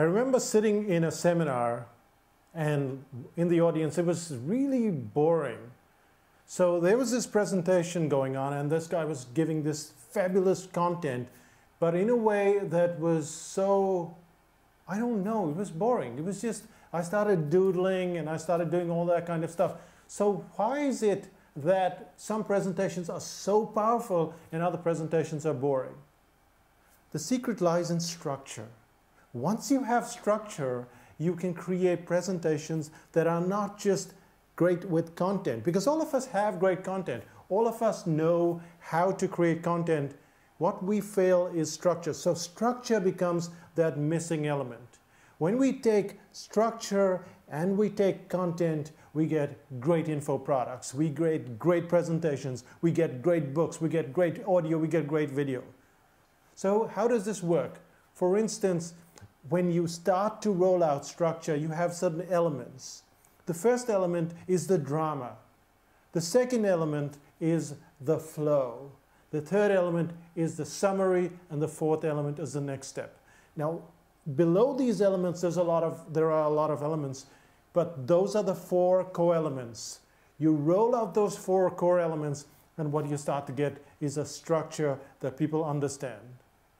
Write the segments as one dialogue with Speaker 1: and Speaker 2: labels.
Speaker 1: I remember sitting in a seminar, and in the audience it was really boring. So there was this presentation going on, and this guy was giving this fabulous content, but in a way that was so, I don't know, it was boring. It was just, I started doodling and I started doing all that kind of stuff. So why is it that some presentations are so powerful and other presentations are boring? The secret lies in structure. Once you have structure, you can create presentations that are not just great with content, because all of us have great content. All of us know how to create content. What we fail is structure. So structure becomes that missing element. When we take structure and we take content, we get great info products, we get great presentations, we get great books, we get great audio, we get great video. So how does this work? For instance, when you start to roll out structure, you have certain elements. The first element is the drama. The second element is the flow. The third element is the summary, and the fourth element is the next step. Now, below these elements, there are a lot of elements, but those are the four core elements. You roll out those four core elements, and what you start to get is a structure that people understand.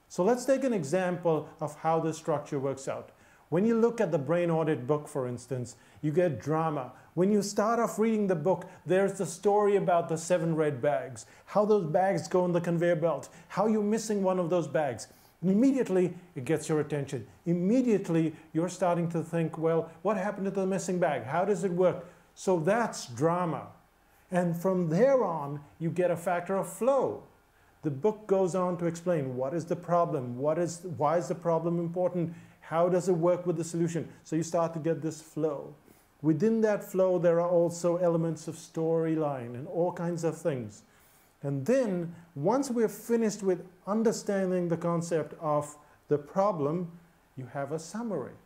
Speaker 1: So let's take an example of how this structure works out. When you look at the Brain Audit book, for instance, you get drama. When you start off reading the book, there's the story about the 7 red bags, how those bags go on the conveyor belt, how you're missing one of those bags. And immediately, it gets your attention. Immediately, you're starting to think, well, what happened to the missing bag? How does it work? So that's drama. And from there on, you get a factor of flow. The book goes on to explain what is the problem, why is the problem important, how does it work with the solution. So you start to get this flow. Within that flow, there are also elements of storyline and all kinds of things. And then, once we're finished with understanding the concept of the problem, you have a summary.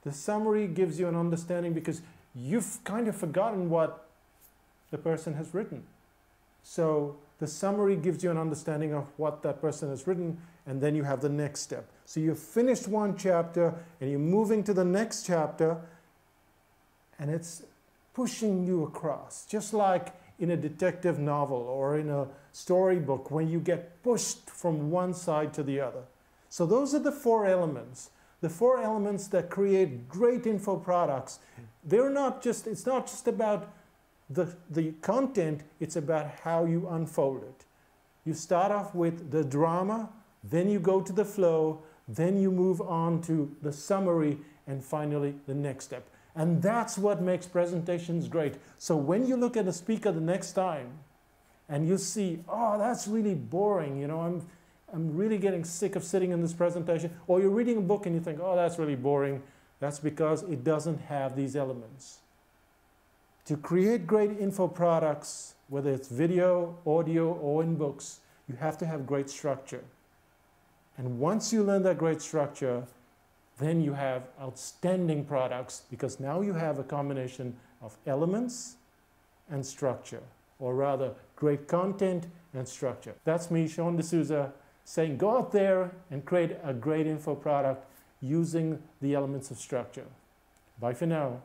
Speaker 1: The summary gives you an understanding because you've kind of forgotten what the person has written. So the summary gives you an understanding of what that person has written, and then you have the next step. So you've finished one chapter, and you're moving to the next chapter, and it's pushing you across, just like in a detective novel or in a storybook when you get pushed from one side to the other. So those are the four elements. The four elements that create great info products. It's not just about the content, it's about how you unfold it. You start off with the drama, then you go to the flow, then you move on to the summary, and finally the next step. And that's what makes presentations great. So when you look at a speaker the next time and you see, oh, that's really boring, you know, I'm really getting sick of sitting in this presentation, or you're reading a book and you think, oh, that's really boring, that's because it doesn't have these elements. To create great info products, whether it's video, audio, or in books, you have to have great structure. And once you learn that great structure, then you have outstanding products, because now you have a combination of elements and structure, or rather great content and structure. That's me, Sean D'Souza, saying go out there and create a great info product using the elements of structure. Bye for now.